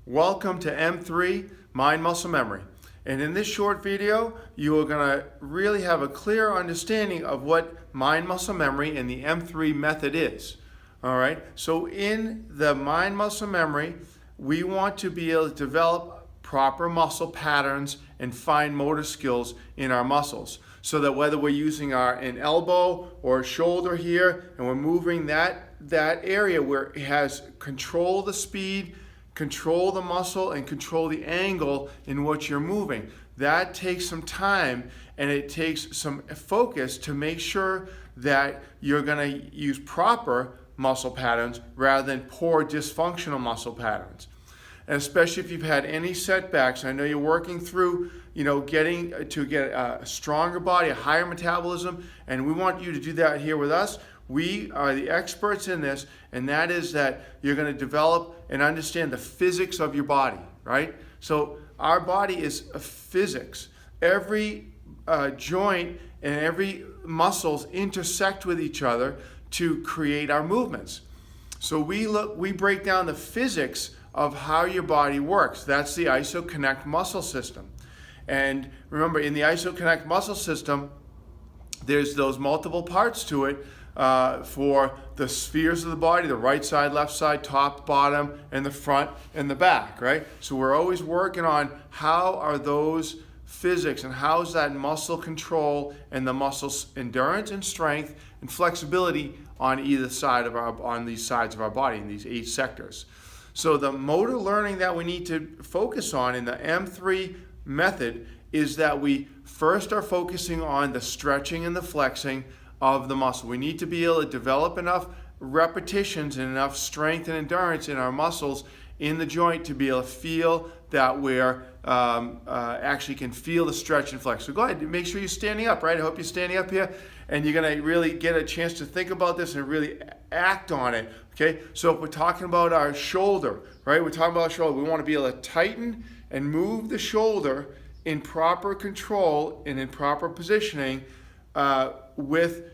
Welcome to M3 Mind Muscle Memory. And in this short video, you are going to really have a clear understanding of what mind muscle memory and the M3 method is. All right. So in the mind muscle memory, we want to be able to develop proper muscle patterns and fine motor skills in our muscles, so that whether we're using an elbow or a shoulder here and we're moving that area where it has control the speed, control the muscle, and control the angle in which you're moving. That takes some time and it takes some focus to make sure that you're going to use proper muscle patterns rather than poor dysfunctional muscle patterns. And especially if you've had any setbacks, I know you're working through, getting a stronger body, a higher metabolism, and we want you to do that here with us. We are the experts in this, and that is that you're going to develop and understand the physics of your body, right? So our body is a physics. Every joint and every muscles intersect with each other to create our movements. So we break down the physics of how your body works. That's the IsoConnect muscle system. And remember, in the IsoConnect muscle system, there's those multiple parts to it for the spheres of the body, the right side, left side, top, bottom, and the front and the back, right? So we're always working on how are those physics and how is that muscle control and the muscle's endurance and strength and flexibility on either side of on these sides of our body, in these 8 sectors. So the motor learning that we need to focus on in the M3 method is that we first are focusing on the stretching and the flexing of the muscle. We need to be able to develop enough repetitions and enough strength and endurance in our muscles in the joint to be able to feel that we're actually can feel the stretch and flex. So go ahead, make sure you're standing up, right? I hope you're standing up here and you're going to really get a chance to think about this and really act on it, okay? So if we're talking about our shoulder, right? We're talking about our shoulder. We want to be able to tighten and move the shoulder in proper control and in proper positioning with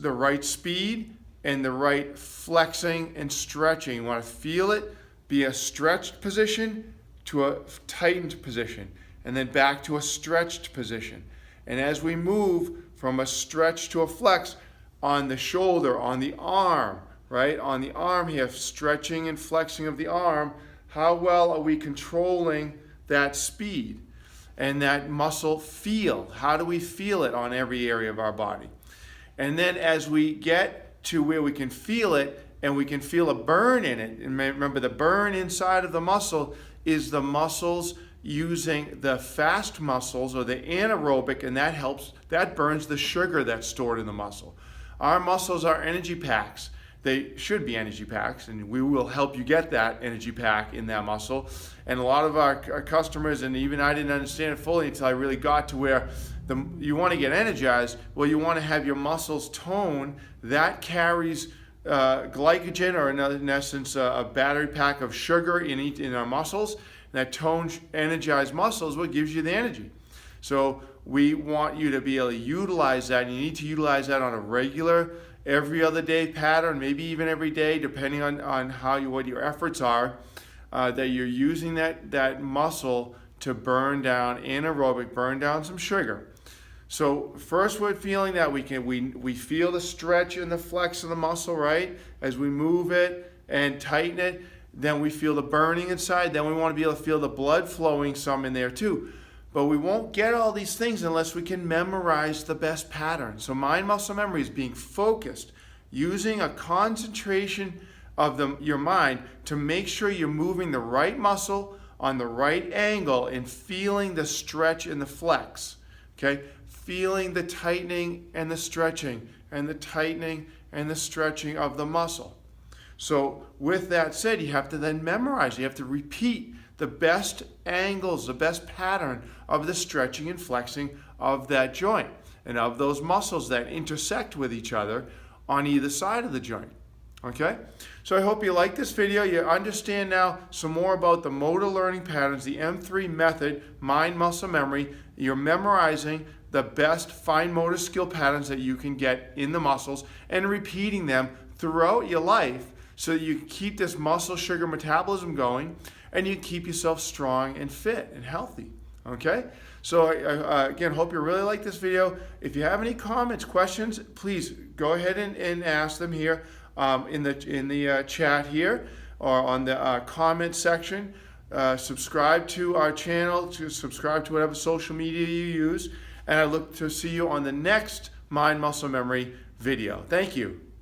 the right speed and the right flexing and stretching. You want to feel it be a stretched position to a tightened position, and then back to a stretched position. And as we move from a stretch to a flex on the shoulder, on the arm, right? On the arm here, stretching and flexing of the arm, how well are we controlling that speed and that muscle feel? How do we feel it on every area of our body? And then as we get to where we can feel it and we can feel a burn in it, and remember the burn inside of the muscle is the muscles using the fast muscles or the anaerobic, and that burns the sugar that's stored in the muscle. Our muscles are energy packs. They should be energy packs, and we will help you get that energy pack in that muscle. And a lot of our customers, and even I didn't understand it fully until I really got to where you want to get energized. Well, you want to have your muscles tone. That carries glycogen, or in essence, a battery pack of sugar in our muscles. And that toned, energized muscles what gives you the energy. So we want you to be able to utilize that. You need to utilize that on a regular, every other day pattern, maybe even every day, depending on what your efforts are, that you're using that muscle to burn down anaerobic, burn down some sugar. So first we're feeling that we feel the stretch and the flex of the muscle, right? As we move it and tighten it, then we feel the burning inside. Then we want to be able to feel the blood flowing some in there too. But we won't get all these things unless we can memorize the best pattern. So mind muscle memory is being focused, using a concentration of your mind to make sure you're moving the right muscle on the right angle and feeling the stretch and the flex, okay? Feeling the tightening and the stretching and the tightening and the stretching of the muscle. So with that said, you have to then memorize. You have to repeat the best angles, the best pattern of the stretching and flexing of that joint and of those muscles that intersect with each other on either side of the joint. Okay? So I hope you like this video. You understand now some more about the motor learning patterns, the M3 method, mind muscle memory. You're memorizing the best fine motor skill patterns that you can get in the muscles and repeating them throughout your life so that you can keep this muscle sugar metabolism going and you keep yourself strong and fit and healthy. Okay? So again, hope you really like this video. If you have any comments, questions, please go ahead and ask them here in the chat here or on the comment section. Subscribe to our channel, subscribe to whatever social media you use, and I look to see you on the next Mind Muscle Memory video. Thank you.